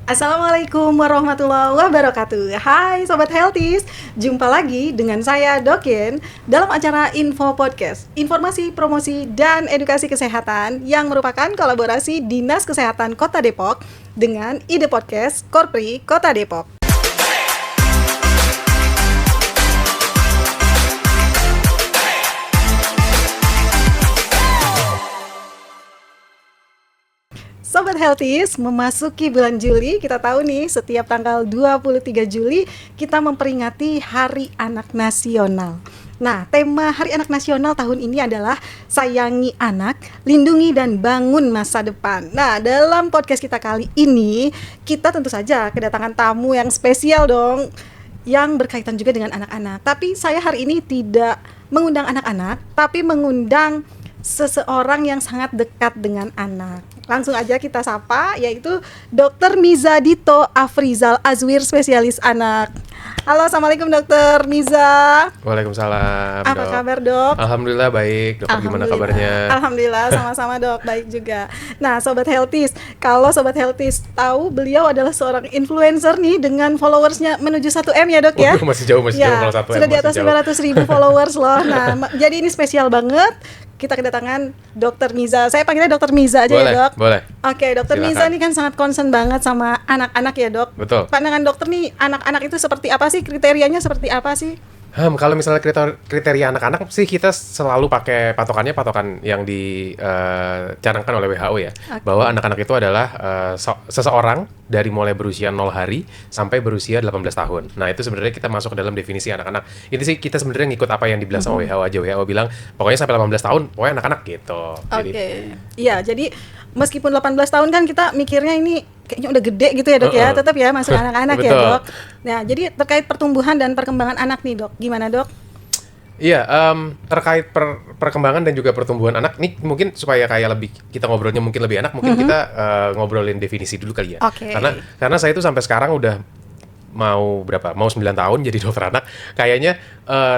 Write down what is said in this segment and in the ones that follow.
Assalamualaikum warahmatullahi wabarakatuh. Hai Sobat Healthies, jumpa lagi dengan saya Dokin dalam acara Info Podcast, informasi, promosi, dan edukasi kesehatan yang merupakan kolaborasi Dinas Kesehatan Kota Depok dengan Ide Podcast Korpri Kota Depok. Sobat Healthies, memasuki bulan Juli, kita tahu nih setiap tanggal 23 Juli kita memperingati Hari Anak Nasional. Nah, tema Hari Anak Nasional tahun ini adalah Sayangi Anak, Lindungi dan Bangun Masa Depan. Nah, dalam podcast kita kali ini, kita tentu saja kedatangan tamu yang spesial dong, yang berkaitan juga dengan anak-anak. Tapi saya hari ini tidak mengundang anak-anak, tapi mengundang seseorang yang sangat dekat dengan anak. Langsung aja kita sapa, yaitu Dr. Miza Dito Afrizal Azwir, spesialis anak. Halo, Assalamualaikum Dr. Miza. Waalaikumsalam. Apa kabar dok? Alhamdulillah baik. Dokter gimana kabarnya? Alhamdulillah sama-sama dok, baik juga. Nah Sobat Healthies, kalau Sobat Healthies tahu beliau adalah seorang influencer nih dengan followersnya menuju 1M ya dok ya? Masih jauh kalau 1M. Sudah di atas 500.000 followers loh. Nah jadi ini spesial banget. Kita kedatangan Dr. Miza. Saya panggilnya Dr. Miza aja ya dok? Boleh. Oke, Dr. Miza ini kan sangat concern banget sama anak-anak ya dok? Betul. Pandangan dokter nih, anak-anak itu seperti apa sih? Kriterianya seperti apa sih? Kalau misalnya kriteria anak-anak sih kita selalu pakai patokan yang dicanangkan oleh WHO ya. Okay. Bahwa anak-anak itu adalah seseorang dari mulai berusia 0 hari sampai berusia 18 tahun. Nah itu sebenarnya kita masuk ke dalam definisi anak-anak. Ini sih kita sebenarnya ngikut apa yang dibilang sama WHO aja. WHO bilang pokoknya sampai 18 tahun pokoknya anak-anak gitu. Oke. Iya, jadi meskipun 18 tahun kan kita mikirnya ini kayaknya udah gede gitu ya dok ya, tetap ya masih anak-anak ya dok. Nah jadi terkait pertumbuhan dan perkembangan anak nih dok, gimana dok? Iya, terkait perkembangan dan juga pertumbuhan anak, nih mungkin supaya kayak lebih kita ngobrolnya mungkin lebih enak, mungkin kita ngobrolin definisi dulu kali ya. Okay. Karena saya itu sampai sekarang udah mau 9 tahun jadi dokter anak. Kayaknya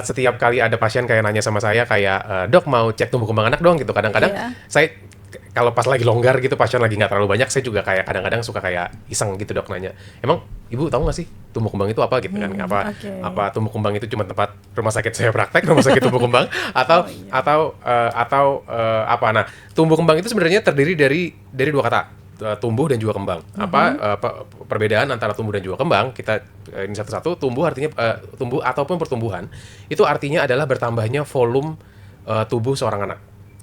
setiap kali ada pasien kayak nanya sama saya kayak dok mau cek tumbuh kembang anak dong gitu. Kadang-kadang saya kalau pas lagi longgar gitu, pasien lagi nggak terlalu banyak, saya juga kayak kadang-kadang suka kayak iseng gitu dok nanya, emang ibu tahu nggak sih tumbuh kembang itu apa gitu kan? Apa tumbuh kembang itu cuma tempat rumah sakit saya praktek, rumah sakit tumbuh kembang atau apa? Nah, tumbuh kembang itu sebenarnya terdiri dari dua kata, tumbuh dan juga kembang. Perbedaan antara tumbuh dan juga kembang, kita ini satu-satu. Tumbuh artinya tumbuh ataupun pertumbuhan itu artinya adalah bertambahnya volume tubuh seorang anak.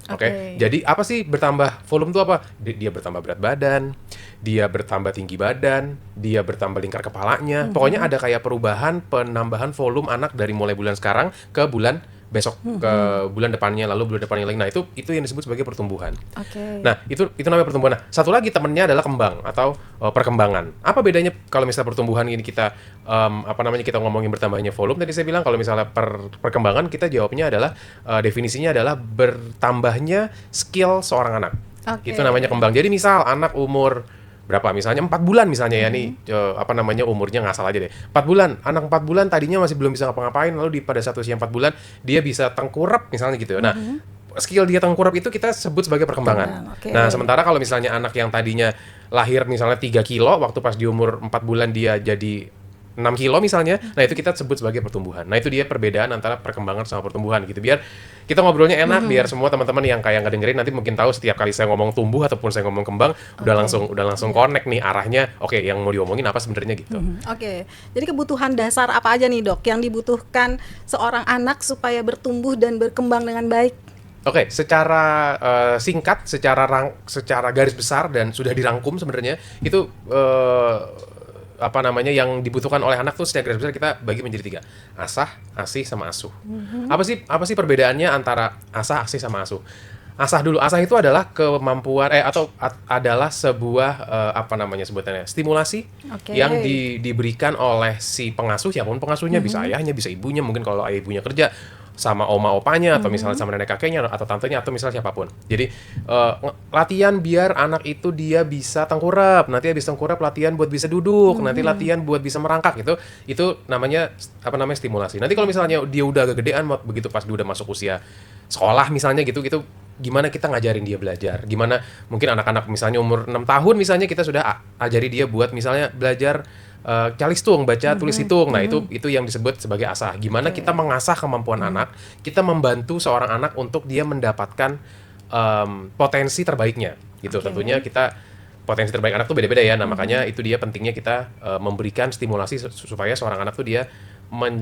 Oke. Jadi apa sih bertambah volume itu apa? Dia bertambah berat badan, dia bertambah tinggi badan, dia bertambah lingkar kepalanya. Pokoknya ada kayak perubahan, penambahan volume anak dari mulai bulan sekarang ke bulan besok, ke bulan depannya, lalu bulan depannya lagi. Nah itu yang disebut sebagai pertumbuhan. Nah itu namanya pertumbuhan. Nah satu lagi temennya adalah kembang atau perkembangan. Apa bedanya kalau misalnya pertumbuhan ini kita kita ngomongin bertambahnya volume? Tadi saya bilang kalau misalnya perkembangan kita jawabnya adalah definisinya adalah bertambahnya skill seorang anak. Itu namanya kembang. Jadi misal anak umur berapa misalnya 4 bulan misalnya ya nih umurnya ngasal aja deh 4 bulan, anak 4 bulan tadinya masih belum bisa ngapa-ngapain, lalu pada saat usia 4 bulan dia bisa tengkurap misalnya gitu. Nah skill dia tengkurap itu kita sebut sebagai perkembangan. Nah sementara kalau misalnya anak yang tadinya lahir misalnya 3 kilo, waktu pas di umur 4 bulan dia jadi 6 kilo misalnya, nah itu kita sebut sebagai pertumbuhan. Nah itu dia perbedaan antara perkembangan sama pertumbuhan gitu. Biar kita ngobrolnya enak, biar semua teman-teman yang kayak ngedengerin nanti mungkin tahu setiap kali saya ngomong tumbuh ataupun saya ngomong kembang, udah langsung connect nih arahnya. Oke, yang mau diomongin apa sebenarnya gitu. Jadi kebutuhan dasar apa aja nih dok yang dibutuhkan seorang anak supaya bertumbuh dan berkembang dengan baik? Secara singkat, secara garis besar dan sudah dirangkum sebenarnya itu yang dibutuhkan oleh anak tuh secara garis besar kita bagi menjadi 3. Asah, asih, sama asuh. Apa sih perbedaannya antara asah, asih, sama asuh? Asah dulu. Asah itu adalah kemampuan adalah sebuah sebutannya stimulasi yang diberikan oleh si pengasuh, siapapun pengasuhnya, bisa ayahnya, bisa ibunya, mungkin kalau ayah ibunya kerja sama oma opanya atau misalnya sama nenek kakeknya atau tantenya atau misalnya siapapun. Jadi latihan biar anak itu dia bisa tengkurap. Nanti habis tengkurap latihan buat bisa duduk, nanti latihan buat bisa merangkak gitu. Itu namanya stimulasi. Nanti kalau misalnya dia udah agak gedean begitu pas dia udah masuk usia sekolah misalnya gitu gimana kita ngajarin dia belajar, gimana mungkin anak-anak misalnya umur 6 tahun misalnya kita sudah ajari dia buat misalnya belajar calistung, baca tulis hitung. Nah, itu yang disebut sebagai asah. Gimana kita mengasah kemampuan anak, kita membantu seorang anak untuk dia mendapatkan potensi terbaiknya gitu. Tentunya kita potensi terbaik anak tuh beda-beda ya. Nah, makanya itu dia pentingnya kita memberikan stimulasi supaya seorang anak tuh dia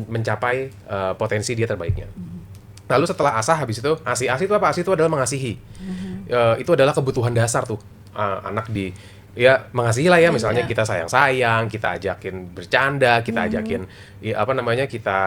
mencapai potensi dia terbaiknya. Lalu setelah asah, habis itu asi. Asi itu apa? Asi itu adalah mengasihi. Itu adalah kebutuhan dasar tuh anak ya mengasihi lah ya. Misalnya kita sayang-sayang, kita ajakin bercanda, kita ajakin kita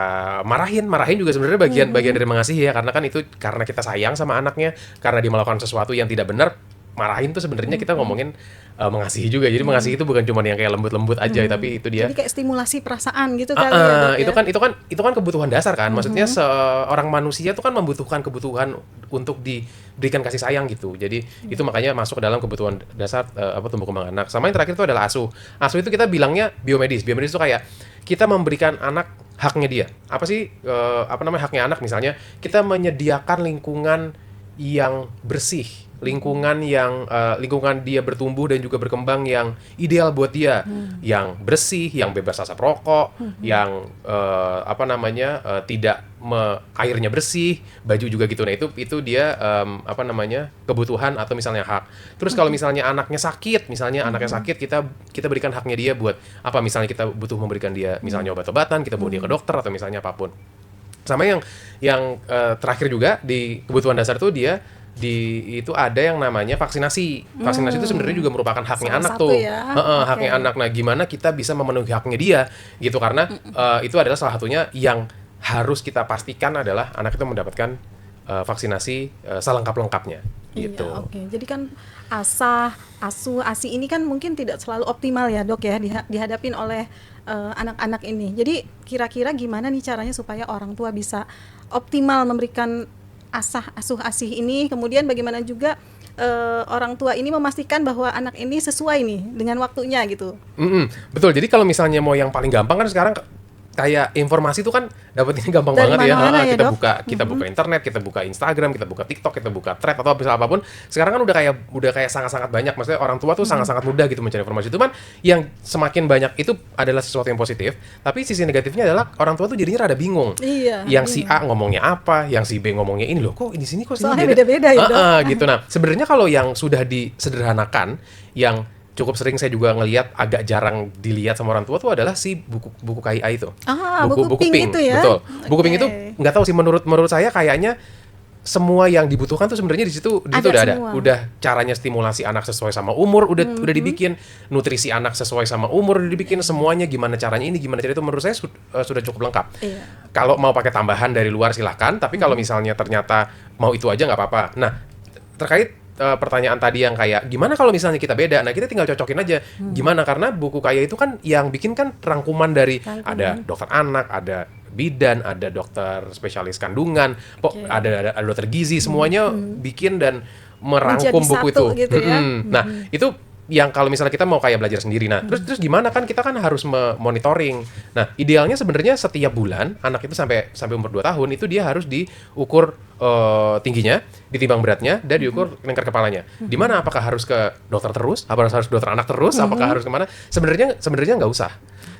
marahin juga sebenarnya bagian dari mengasihi ya. Karena kan itu karena kita sayang sama anaknya, karena dia melakukan sesuatu yang tidak benar, marahin tuh sebenarnya kita ngomongin mengasihi juga. Jadi mengasihi itu bukan cuma yang kayak lembut-lembut aja, tapi itu dia. Jadi kayak stimulasi perasaan gitu kali ya, Dok, itu kan kebutuhan dasar kan. Maksudnya seorang manusia tuh kan membutuhkan kebutuhan untuk diberikan kasih sayang gitu. Jadi itu makanya masuk ke dalam kebutuhan dasar tumbuh kembang anak. Sama yang terakhir itu adalah asuh. Asuh itu kita bilangnya biomedis. Biomedis itu kayak kita memberikan anak haknya dia. Apa sih haknya anak? Misalnya kita menyediakan lingkungan yang bersih, lingkungan dia bertumbuh dan juga berkembang yang ideal buat dia, yang bersih, yang bebas asap rokok, yang tidak airnya bersih, baju juga gitu. Nah, itu dia kebutuhan atau misalnya hak. Terus kalau misalnya anaknya sakit, kita berikan haknya dia buat apa? Misalnya kita butuh memberikan dia misalnya obat-obatan, kita bawa dia ke dokter atau misalnya apapun. Sama yang terakhir juga di kebutuhan dasar tuh dia itu ada yang namanya vaksinasi. Vaksinasi itu sebenarnya juga merupakan haknya anak tuh. Haknya anak. Nah, gimana kita bisa memenuhi haknya dia gitu, karena itu adalah salah satunya yang harus kita pastikan adalah anak itu mendapatkan vaksinasi selengkap-lengkapnya gitu. Iya, oke. Jadi kan asah, asuh, asi ini kan mungkin tidak selalu optimal ya, Dok ya, dihadapin oleh anak-anak ini. Jadi kira-kira gimana nih caranya supaya orang tua bisa optimal memberikan asah, asuh, asih ini, kemudian bagaimana juga orang tua ini memastikan bahwa anak ini sesuai nih dengan waktunya gitu. Betul. Jadi kalau misalnya mau yang paling gampang kan sekarang kayak informasi itu kan dapat ini gampang dari banget ya. Kita ya, buka internet, kita buka Instagram, kita buka TikTok, kita buka Thread atau apapun. Sekarang kan udah kayak sangat-sangat banyak. Maksudnya orang tua tuh sangat-sangat mudah gitu mencari informasi. Itu kan yang semakin banyak itu adalah sesuatu yang positif, tapi sisi negatifnya adalah orang tua tuh jadinya rada bingung. Iya. Yang si A ngomongnya apa, yang si B ngomongnya ini loh, kok di sini kok sini soalnya beda-beda ya, Dok. gitu. Nah, sebenarnya kalau yang sudah disederhanakan, yang cukup sering saya juga ngelihat agak jarang dilihat sama orang tua tuh adalah si buku KIA itu. Buku pink itu ya. Betul. Buku pink itu nggak tahu sih, menurut saya kayaknya semua yang dibutuhkan tuh sebenarnya di situ udah ada. Udah caranya stimulasi anak sesuai sama umur udah dibikin, nutrisi anak sesuai sama umur udah dibikin, semuanya gimana caranya ini, gimana cara itu, menurut saya sudah cukup lengkap. Iya. Kalau mau pakai tambahan dari luar silahkan, tapi kalau misalnya ternyata mau itu aja nggak apa-apa. Nah, terkait pertanyaan tadi yang kayak gimana kalau misalnya kita beda, nah kita tinggal cocokin aja gimana, karena buku KIA itu kan yang bikin kan rangkuman dari ada dokter anak, ada bidan, ada dokter spesialis kandungan, ada dokter gizi, semuanya bikin dan merangkum menjadi buku satu itu. gitu ya. Nah, itu yang kalau misalnya kita mau kayak belajar sendiri. Nah, terus gimana kan kita kan harus monitoring. Nah, idealnya sebenarnya setiap bulan anak itu sampai umur 2 tahun itu dia harus diukur tingginya, ditimbang beratnya, dan diukur lingkar kepalanya. Di mana, apakah harus ke dokter terus? Apakah harus dokter anak terus? Apakah harus kemana? Sebenarnya nggak usah.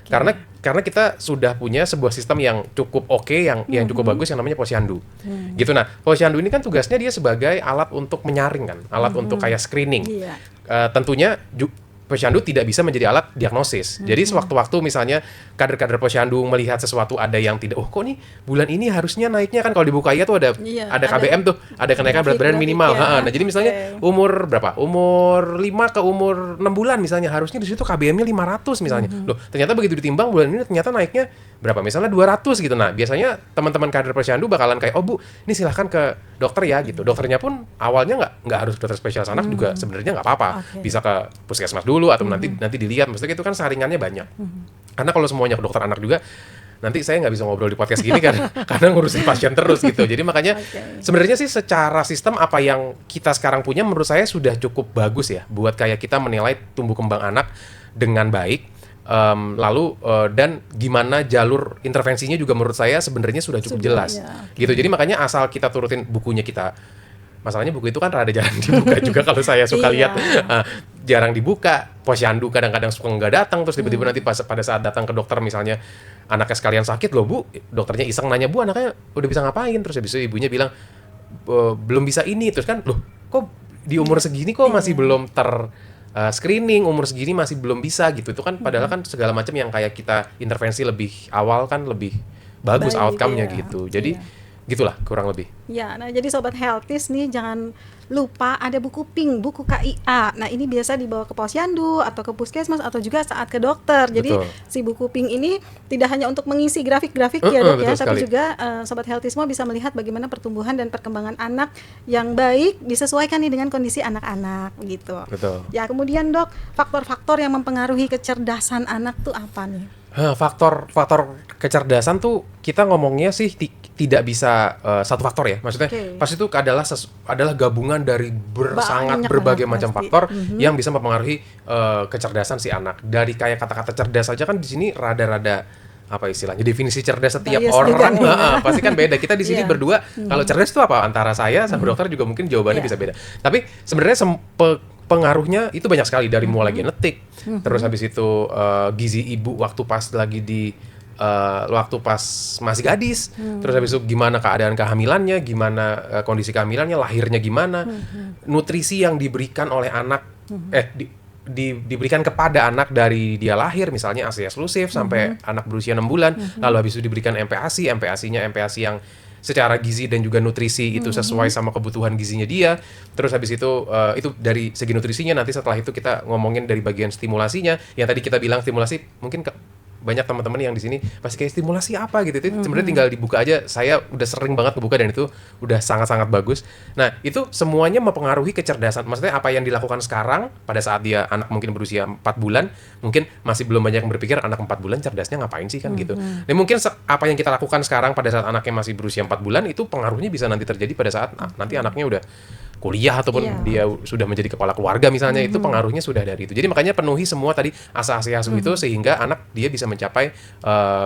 Karena kita sudah punya sebuah sistem yang cukup oke, yang cukup bagus, yang namanya posyandu. Gitu. Nah, posyandu ini kan tugasnya dia sebagai alat untuk menyaring kan, alat untuk kayak screening. Iya. Tentunya posyandu tidak bisa menjadi alat diagnosis. Jadi sewaktu-waktu misalnya kader-kader posyandu melihat sesuatu ada yang tidak, kok nih bulan ini harusnya naiknya, kan kalau di buku KIA tuh ada KBM tuh, ada kenaikan berat badan minimal. Ya. Nah, jadi misalnya umur berapa? Umur 5 ke umur 6 bulan misalnya, harusnya di situ KBM-nya 500 misalnya. Loh, ternyata begitu ditimbang bulan ini ternyata naiknya berapa? Misalnya 200 gitu. Nah, biasanya teman-teman kader posyandu bakalan kayak, Bu, ini silahkan ke dokter ya gitu. Dokternya pun awalnya nggak harus dokter spesialis anak juga sebenarnya nggak apa-apa. Bisa ke puskesmas dulu atau nanti dilihat. Maksudnya itu kan saringannya banyak. Karena kalau semuanya ke dokter anak juga, nanti saya nggak bisa ngobrol di podcast gini kan, karena ngurusin pasien terus gitu. Jadi makanya sebenarnya sih secara sistem apa yang kita sekarang punya menurut saya sudah cukup bagus ya buat kayak kita menilai tumbuh kembang anak dengan baik. Dan gimana jalur intervensinya juga menurut saya sebenarnya sudah cukup jelas gitu. Jadi makanya asal kita turutin bukunya, kita masalahnya buku itu kan rada jarang dibuka juga kalau saya suka Iya. lihat jarang dibuka. Posyandu kadang-kadang suka nggak datang, terus tiba-tiba nanti pada saat datang ke dokter misalnya anaknya sekalian sakit loh Bu, dokternya iseng nanya, Bu anaknya udah bisa ngapain, terus habis itu ibunya bilang belum bisa ini, terus kan loh kok di umur segini kok masih belum screening, umur segini masih belum bisa gitu. Itu kan padahal kan segala macam yang kayak kita intervensi lebih awal kan lebih bagus Baik, outcome-nya iya. gitu. Jadi Iya. gitulah kurang lebih. Ya, nah jadi Sobat Healthies nih jangan lupa ada buku PINK, buku KIA. Nah ini biasa dibawa ke posyandu atau ke puskesmas atau juga saat ke dokter. Jadi Betul. si buku PINK ini tidak hanya untuk mengisi grafik-grafik ya dok ya, Betul tapi sekali. juga Sobat Healthies semua bisa melihat bagaimana pertumbuhan dan perkembangan anak yang baik disesuaikan nih dengan kondisi anak-anak gitu. Betul. Ya kemudian dok, faktor-faktor yang mempengaruhi kecerdasan anak tuh apa nih? Faktor kecerdasan tuh kita ngomongnya sih tidak bisa satu faktor ya. Maksudnya Oke. pasti itu adalah gabungan dari sangat Banyak berbagai banget macam pasti. faktor yang bisa mempengaruhi kecerdasan si anak. Dari kayak kata-kata cerdas aja kan di sini rada-rada apa istilahnya definisi cerdas setiap Bias juga orang nih. pasti kan beda. Kita di sini Iya. berdua kalau cerdas itu apa, antara saya sama dokter juga mungkin jawabannya Iya. bisa beda. Tapi sebenarnya pengaruhnya itu banyak sekali, dari mulai genetik, terus habis itu gizi ibu waktu pas lagi di waktu pas masih gadis, terus habis itu gimana keadaan kehamilannya, gimana kondisi kehamilannya, lahirnya gimana, nutrisi yang diberikan oleh anak, diberikan kepada anak dari dia lahir, misalnya ASI eksklusif sampai anak berusia 6 bulan, lalu habis itu diberikan MPASI, MPASI-nya MPASI yang secara gizi dan juga nutrisi itu sesuai sama kebutuhan gizinya dia. Terus habis itu dari segi nutrisinya, nanti setelah itu kita ngomongin dari bagian stimulasinya. Yang tadi kita bilang stimulasi, mungkin banyak teman-teman yang di sini pasti kayak stimulasi apa gitu. Itu sebenarnya tinggal dibuka aja. Saya udah sering banget ngebuka dan itu udah sangat-sangat bagus. Nah, itu semuanya mempengaruhi kecerdasan. Maksudnya apa yang dilakukan sekarang pada saat dia anak mungkin berusia 4 bulan, mungkin masih belum banyak yang berpikir anak 4 bulan cerdasnya ngapain sih kan gitu. Dan mungkin apa yang kita lakukan sekarang pada saat anaknya masih berusia 4 bulan itu pengaruhnya bisa nanti terjadi pada saat nanti anaknya udah kuliah ataupun Iya. dia sudah menjadi kepala keluarga misalnya, itu pengaruhnya sudah dari itu. Jadi makanya penuhi semua tadi asa-asa asuh itu sehingga anak dia bisa mencapai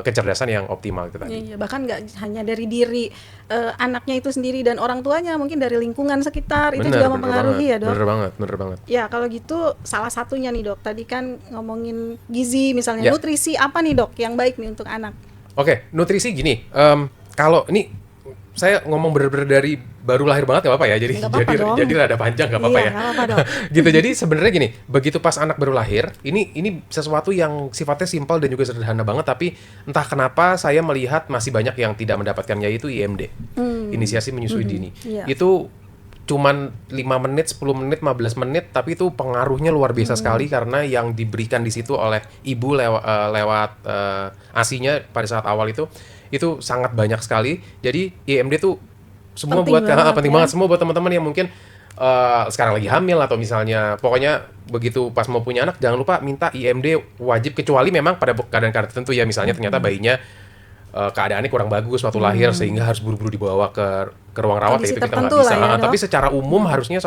kecerdasan yang optimal itu tadi. Iya, bahkan nggak hanya dari diri anaknya itu sendiri dan orang tuanya, mungkin dari lingkungan sekitar itu juga mempengaruhi ya dok. Bener banget. Ya kalau gitu salah satunya nih dok, tadi kan ngomongin gizi misalnya, Ya. nutrisi apa nih dok yang baik nih untuk anak? Oke, nutrisi gini. Kalau ini saya ngomong bener-bener dari baru lahir banget nggak apa-apa ya. Jadi Nggak apa-apa dong. jadi rada panjang nggak apa-apa Iya, ya. nggak apa-apa, dok. Gitu. Jadi sebenarnya gini, begitu pas anak baru lahir, ini sesuatu yang sifatnya simpel dan juga sederhana banget, tapi entah kenapa saya melihat masih banyak yang tidak mendapatkannya, yaitu IMD. Inisiasi menyusui dini. Iya. Itu cuman 5 menit, 10 menit, 15 menit, tapi itu pengaruhnya luar biasa sekali karena yang diberikan di situ oleh ibu lewat ASI-nya pada saat awal itu sangat banyak sekali. Jadi IMD tuh semua Penting banget, penting ya. banget semua buat teman-teman yang mungkin sekarang lagi hamil atau misalnya pokoknya begitu pas mau punya anak, jangan lupa minta IMD wajib, kecuali memang pada keadaan-keadaan tertentu ya, misalnya ternyata bayinya keadaannya kurang bagus waktu lahir sehingga harus buru-buru dibawa ke ruang rawat, Kondisi ya itu kita nggak tertentu bisa. lah ya, Dok. Tapi secara umum harusnya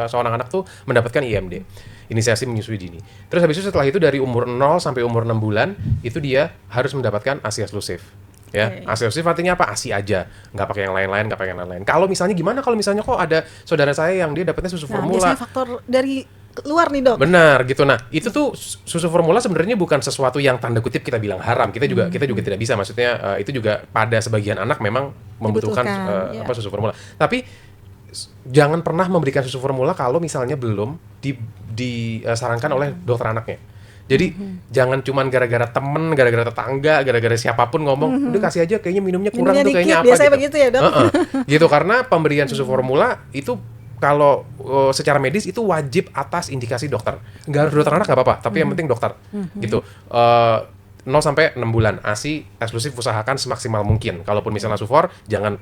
seorang anak tuh mendapatkan IMD, inisiasi menyusui dini. Terus habis itu setelah itu dari umur 0 sampai umur 6 bulan itu dia harus mendapatkan ASI eksklusif. Ya, Oke. ASI eksklusif artinya apa? ASI aja, nggak pakai yang lain-lain, nggak pakai yang lain-lain. Kalau misalnya gimana? Kalau misalnya kok ada saudara saya yang dia dapetnya susu Nah formula, biasanya faktor dari luar nih dok. benar gitu. Nah, itu tuh susu formula sebenarnya bukan sesuatu yang tanda kutip kita bilang haram. Kita juga tidak bisa. Maksudnya itu juga pada sebagian anak memang membutuhkan Dibutuhkan, ya. susu formula. Tapi jangan pernah memberikan susu formula kalau misalnya belum disarankan oleh dokter anaknya. Jadi jangan cuman gara-gara temen, gara-gara tetangga, gara-gara siapapun ngomong, udah kasih aja, kayaknya minumnya kurang Minumnya tuh, kayaknya dikit, apa biasanya gitu. begitu ya, Dok? Gitu, karena pemberian susu formula itu kalau secara medis itu wajib atas indikasi dokter. Nggak harus dokter anak nggak apa-apa, tapi yang penting dokter. Gitu. 0 sampai 6 bulan ASI eksklusif usahakan semaksimal mungkin. Kalaupun misalnya sufor, jangan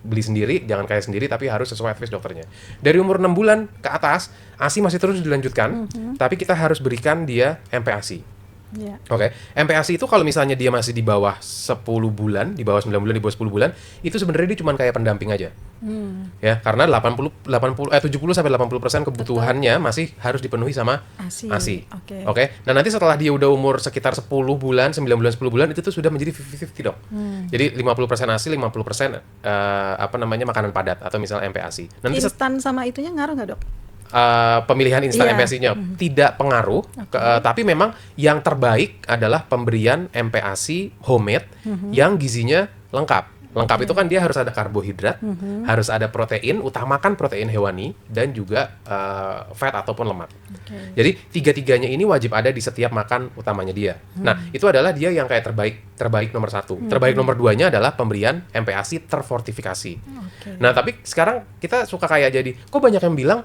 beli sendiri, jangan kayak sendiri, tapi harus sesuai advice dokternya. Dari umur 6 bulan ke atas, ASI masih terus dilanjutkan, tapi kita harus berikan dia MPASI. Ya. Oke, MPASI itu kalau misalnya dia masih di bawah 10 bulan, di bawah 9 bulan, di bawah 10 bulan, itu sebenarnya dia cuma kayak pendamping aja. Ya, karena 70 sampai 80% kebutuhannya masih harus dipenuhi sama ASI. ASI. Oke. Oke. Nah, nanti setelah dia udah umur sekitar 10 bulan, 9 bulan, 10 bulan itu tuh sudah menjadi 50-50 dong. Jadi 50% ASI, 50% makanan padat atau misalnya MPASI. Nanti Instan sama itunya ngaruh nggak, Dok? pemilihan instan Iya. MPASI-nya tidak pengaruh, tapi memang yang terbaik adalah pemberian MPASI homemade yang gizinya lengkap. Lengkap itu kan dia harus ada karbohidrat, harus ada protein, utamakan protein hewani dan juga fat ataupun lemak. Jadi tiga-tiganya ini wajib ada di setiap makan utamanya dia. Nah, itu adalah dia yang kayak terbaik nomor 1. Terbaik nomor 2-nya adalah pemberian MPASI terfortifikasi. Nah, tapi sekarang kita suka kayak jadi, kok banyak yang bilang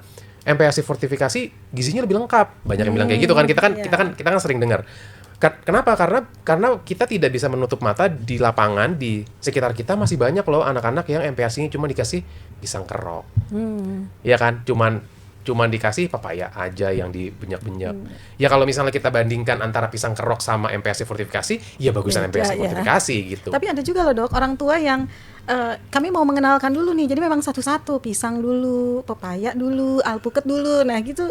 MPASI fortifikasi gizinya lebih lengkap. Banyak yang bilang kayak gitu kan. Kita kan sering dengar. Kenapa? Karena kita tidak bisa menutup mata di lapangan, di sekitar kita masih banyak loh anak-anak yang MPASI-nya cuma dikasih pisang kerok. Ya kan? Cuman dikasih papaya aja yang dibenyak-benyak. Ya kalau misalnya kita bandingkan antara pisang kerok sama MPASI fortifikasi, ya bagusan Beda, MPASI ya. fortifikasi gitu. Tapi ada juga loh, Dok, orang tua yang kami mau mengenalkan dulu nih. Jadi memang satu-satu, pisang dulu, pepaya dulu, alpukat dulu. Nah, gitu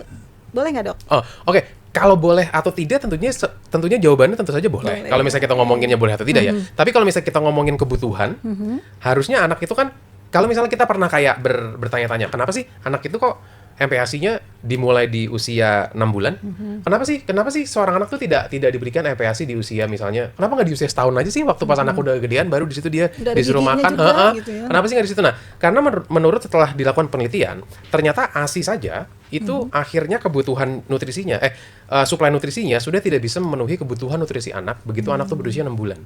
boleh nggak, Dok? Oh, oke. Kalau boleh atau tidak tentunya jawabannya tentu saja boleh. Kalau misalnya kita ngomonginnya boleh atau tidak ya. Tapi kalau misalnya kita ngomongin kebutuhan, harusnya anak itu kan, kalau misalnya kita pernah kayak bertanya-tanya, kenapa sih anak itu kok MPASI-nya dimulai di usia 6 bulan? Kenapa sih seorang anak tuh tidak diberikan MPASI di usia misalnya, kenapa nggak di usia setahun aja sih, waktu pas anak udah gedean baru di situ dia Udah ada disuruh giginya makan? juga gitu ya. Kenapa sih nggak di situ? Nah, karena menurut setelah dilakukan penelitian, ternyata ASI saja itu akhirnya kebutuhan nutrisinya, suplai nutrisinya sudah tidak bisa memenuhi kebutuhan nutrisi anak begitu anak tuh berusia 6 bulan.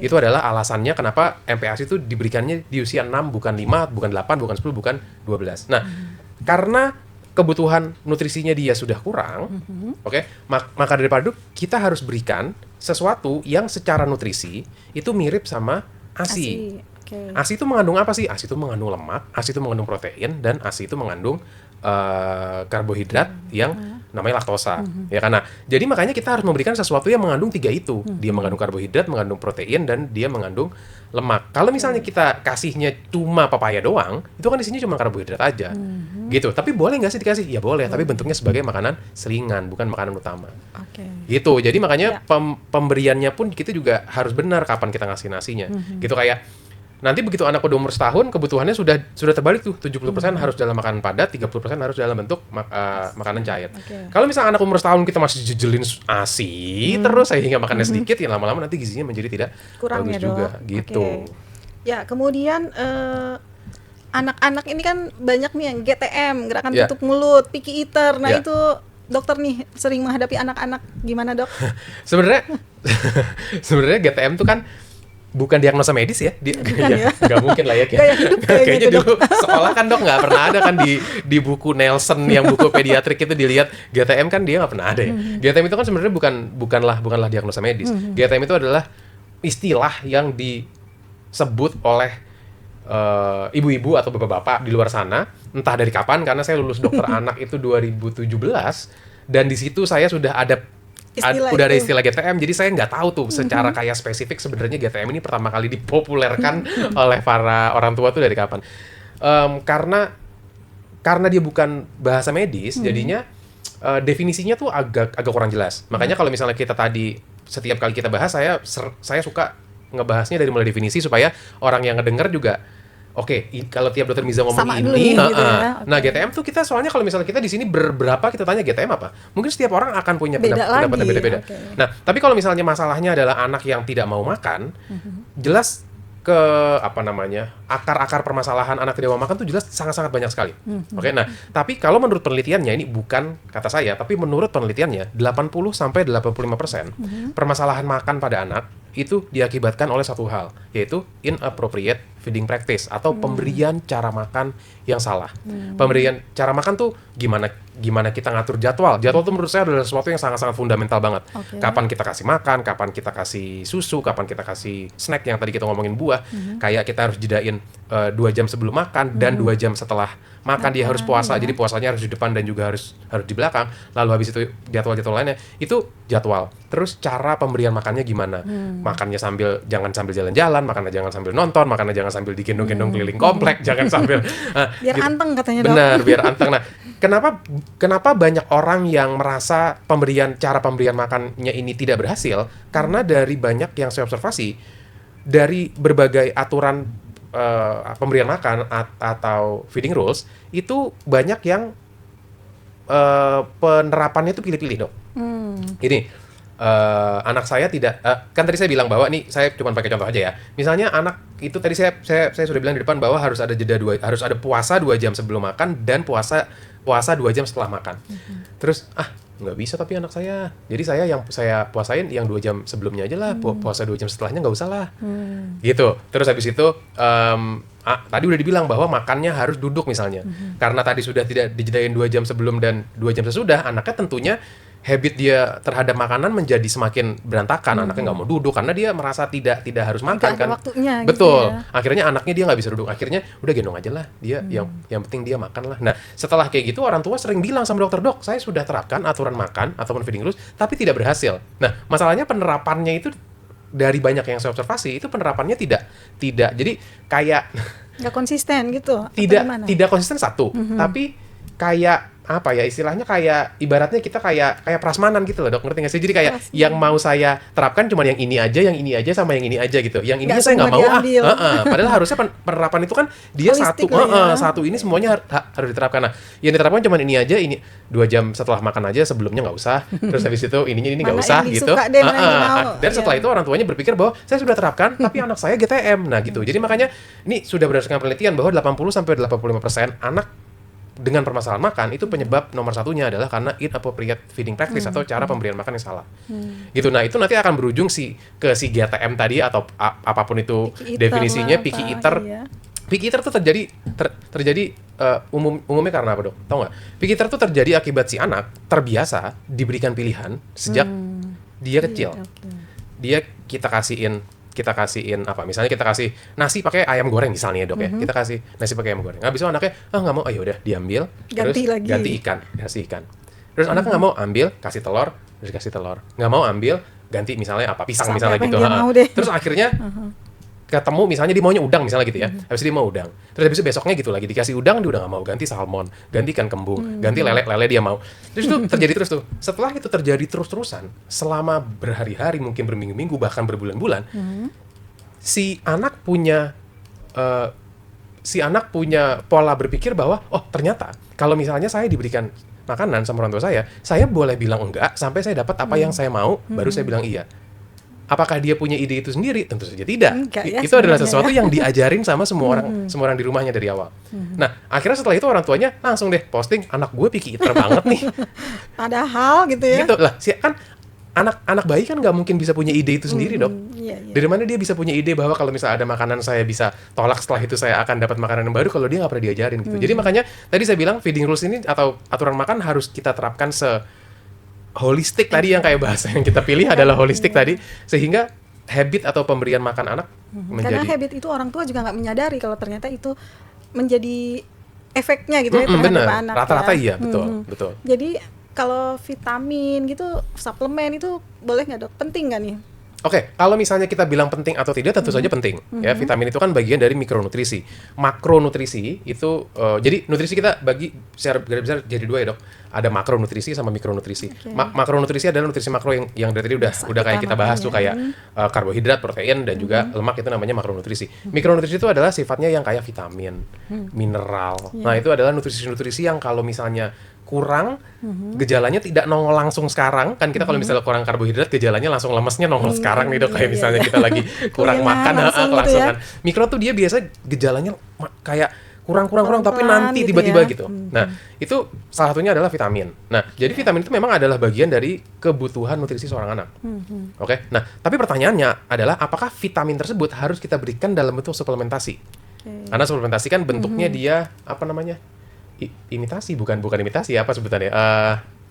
Itu adalah alasannya kenapa MPASI itu diberikannya di usia 6, bukan 5, bukan 8, bukan 10, bukan 12. Nah, karena kebutuhan nutrisinya dia sudah kurang, maka daripada itu kita harus berikan sesuatu yang secara nutrisi itu mirip sama ASI. ASI itu mengandung apa sih? ASI itu mengandung lemak, ASI itu mengandung protein, dan ASI itu mengandung karbohidrat yang namanya laktosa. Ya karena jadi makanya kita harus memberikan sesuatu yang mengandung 3 itu. Dia mengandung karbohidrat, mengandung protein, dan dia mengandung lemak. Kalau misalnya kita kasihnya cuma papaya doang, itu kan isinya cuma karbohidrat aja. Gitu. Tapi boleh nggak sih dikasih? Ya boleh, tapi bentuknya sebagai makanan selingan, bukan makanan utama. Gitu. Jadi makanya pemberiannya pun kita juga harus benar kapan kita ngasih nasinya. Gitu kayak nanti begitu anak udah umur setahun, kebutuhannya sudah terbalik tuh. 70% harus dalam makanan padat, 30% harus dalam bentuk makanan cair. Kalau misalnya anak umur setahun kita masih jejelin ASI terus sehingga makannya sedikit, ya lama-lama nanti gizinya menjadi tidak kurang bagus ya, juga. Dok. Gitu. Ya, kemudian anak-anak ini kan banyak nih yang GTM, gerakan tutup mulut, picky eater. Nah, itu dokter nih sering menghadapi anak-anak, gimana, Dok? Sebenarnya GTM tuh kan bukan diagnosa medis ya, ya? Nggak mungkin lah ya. Gaya hidup kayaknya dulu sekolah kan, Dok, nggak pernah ada kan di buku Nelson yang buku pediatrik itu dilihat GTM kan dia nggak pernah ada ya. GTM itu kan sebenarnya bukanlah diagnosa medis. GTM itu adalah istilah yang disebut oleh ibu-ibu atau bapak-bapak di luar sana, entah dari kapan, karena saya lulus dokter anak itu 2017 dan di situ saya sudah ada istilah GTM, jadi saya nggak tahu tuh secara kayak spesifik sebenarnya GTM ini pertama kali dipopulerkan oleh para orang tua tuh dari kapan. Karena dia bukan bahasa medis, jadinya definisinya tuh agak kurang jelas. Makanya kalau misalnya kita tadi setiap kali kita bahas, saya suka ngebahasnya dari mulai definisi supaya orang yang ngedenger juga kalau tiap dokter Miza ngomong sama ini, gitu ya. Nah GTM tuh kita soalnya kalau misalnya kita di sini berberapa kita tanya GTM apa, mungkin setiap orang akan punya pendapat yang beda-beda. Nah tapi kalau misalnya masalahnya adalah anak yang tidak mau makan, jelas ke akar-akar permasalahan anak tidak mau makan tuh jelas sangat-sangat banyak sekali. Nah tapi kalau menurut penelitiannya, ini bukan kata saya, tapi menurut penelitiannya 80-85% permasalahan makan pada anak itu diakibatkan oleh satu hal, yaitu inappropriate feeding practice atau pemberian cara makan yang salah. Pemberian cara makan tuh gimana kita ngatur jadwal. Jadwal tuh menurut saya adalah sesuatu yang sangat-sangat fundamental banget. Kapan kita kasih makan, kapan kita kasih susu, kapan kita kasih snack yang tadi kita ngomongin buah. Kayak kita harus jedain 2 jam sebelum makan dan 2 jam setelah makan dia harus puasa. Jadi puasanya harus di depan dan juga harus di belakang. Lalu habis itu jadwal-jadwal lainnya itu jadwal. Terus cara pemberian makannya gimana? Makannya jangan sambil jalan-jalan, makannya jangan sambil nonton, makannya jangan sambil digendong-gendong keliling komplek, jangan sambil Biar anteng katanya, Dok. benar, biar anteng. Nah, kenapa banyak orang yang merasa cara pemberian makannya ini tidak berhasil? Karena dari banyak yang saya observasi, dari berbagai aturan pemberian makan atau feeding rules itu banyak yang penerapannya itu pilih-pilih, Dok. Ini anak saya tidak kan tadi saya bilang bahwa nih saya cuma pakai contoh aja ya. Misalnya anak itu tadi saya sudah bilang di depan bahwa harus ada harus ada puasa 2 jam sebelum makan dan puasa 2 jam setelah makan. Terus nggak bisa tapi anak saya. Jadi saya puasain yang 2 jam sebelumnya aja lah. Puasa 2 jam setelahnya nggak usah lah. Gitu. Terus habis itu tadi udah dibilang bahwa makannya harus duduk misalnya. Karena tadi sudah tidak dijedain 2 jam sebelum dan 2 jam sesudah, anaknya tentunya habit dia terhadap makanan menjadi semakin berantakan. Anaknya nggak mau duduk karena dia merasa tidak harus makan kan. Waktunya, betul. Gitu ya. Akhirnya anaknya dia nggak bisa duduk. Akhirnya udah gendong aja lah. Dia yang penting dia makan lah. Nah, setelah kayak gitu orang tua sering bilang sama dokter, "Dok, saya sudah terapkan aturan makan ataupun feeding rules tapi tidak berhasil." Nah, masalahnya penerapannya itu dari banyak yang saya observasi itu penerapannya tidak. Jadi kayak Nggak konsisten gitu. tidak konsisten satu, tapi kayak apa ya istilahnya, kayak ibaratnya kita kayak prasmanan gitu loh, Dok, ngerti nggak sih? Jadi kayak yang mau saya terapkan cuma yang ini aja sama yang ini aja gitu. Yang ini saya nggak mau padahal harusnya penerapan itu kan dia holistic satu ini semuanya harus diterapkan. Nah, yang diterapkan cuma ini aja, ini 2 jam setelah makan aja, sebelumnya nggak usah. Terus habis itu ini nggak usah gitu. Dan setelah itu orang tuanya berpikir bahwa saya sudah terapkan tapi anak saya GTM. Nah gitu. Jadi makanya ini sudah berdasarkan penelitian bahwa 80-85% anak dengan permasalahan makan itu penyebab nomor satunya adalah karena inappropriate feeding practice atau cara pemberian makan yang salah. Gitu. Nah, itu nanti akan berujung ke si GTM tadi atau apapun itu definisinya, picky eater. Iya. Picky eater tuh terjadi umumnya karena apa, Dok? Tahu nggak? Picky eater tuh terjadi akibat si anak terbiasa diberikan pilihan sejak dia kecil. Dia kita kasihin apa, misalnya kita kasih nasi pakai ayam goreng misalnya, Dok, ya, kita kasih nasi pakai ayam goreng, habis itu anaknya nggak mau, ayo udah diambil, terus ganti ikan, kasih ikan, terus anaknya nggak mau ambil, kasih telur, terus kasih telur, nggak mau ambil, ganti misalnya apa, pisang misalnya gitu, terus akhirnya ketemu misalnya dia maunya udang misalnya gitu ya, habis itu dia mau udang, terus habis itu besoknya gitu lagi dikasih udang dia udah nggak mau, ganti salmon, ganti ikan kembung, ganti lele dia mau, terus itu terjadi terus tuh. Setelah itu terjadi terus-terusan selama berhari-hari, mungkin berminggu-minggu, bahkan berbulan-bulan, si anak punya pola berpikir bahwa ternyata kalau misalnya saya diberikan makanan sama orang tua saya boleh bilang enggak sampai saya dapat apa yang saya mau, baru saya bilang iya. Apakah dia punya ide itu sendiri? Tentu saja tidak. Itu adalah sesuatu yang diajarin sama semua orang di rumahnya dari awal. Nah, akhirnya setelah itu orang tuanya langsung deh posting, anak gue picky eater banget nih. Padahal gitu ya. Gitu lah, kan anak bayi kan nggak mungkin bisa punya ide itu sendiri, Dok. Iya. Dari mana dia bisa punya ide bahwa kalau misalnya ada makanan saya bisa tolak, setelah itu saya akan dapat makanan yang baru kalau dia nggak pernah diajarin gitu. Jadi makanya tadi saya bilang feeding rules ini atau aturan makan harus kita terapkan holistik tadi, yang kayak bahasa yang kita pilih adalah holistik tadi, sehingga habit atau pemberian makan anak menjadi. Karena habit itu orang tua juga nggak menyadari kalau ternyata itu menjadi efeknya gitu ya terhadap anak. Rata-rata iya, betul. Jadi kalau vitamin gitu, suplemen itu boleh nggak, Dok? Penting nggak nih? Oke, kalau misalnya kita bilang penting atau tidak, tentu saja penting. Ya, vitamin itu kan bagian dari mikronutrisi. Makronutrisi itu, jadi nutrisi kita bagi secara besar jadi 2 ya, Dok. Ada makronutrisi sama mikronutrisi. Makronutrisi adalah nutrisi makro yang dari tadi udah kayak kita bahas tuh, kayak karbohidrat, protein, dan juga lemak, itu namanya makronutrisi. Mikronutrisi itu adalah sifatnya yang kayak vitamin, mineral. Nah, itu adalah nutrisi-nutrisi yang kalau misalnya kurang, gejalanya tidak nongol langsung sekarang. Kan kita kalau misalnya kurang karbohidrat, gejalanya langsung lemesnya nongol sekarang nih, Dok. Kayak misalnya kita lagi kurang makan, kelangsungan. Mikro tuh dia biasa gejalanya kayak kurang tapi nanti gitu tiba-tiba ya. gitu. Nah, itu salah satunya adalah vitamin. Nah, jadi vitamin itu memang adalah bagian dari kebutuhan nutrisi seorang anak. Oke. Nah, tapi pertanyaannya adalah apakah vitamin tersebut harus kita berikan dalam bentuk suplementasi? Karena suplementasi kan bentuknya dia apa namanya? Imitasi, bukan imitasi, apa sebutannya?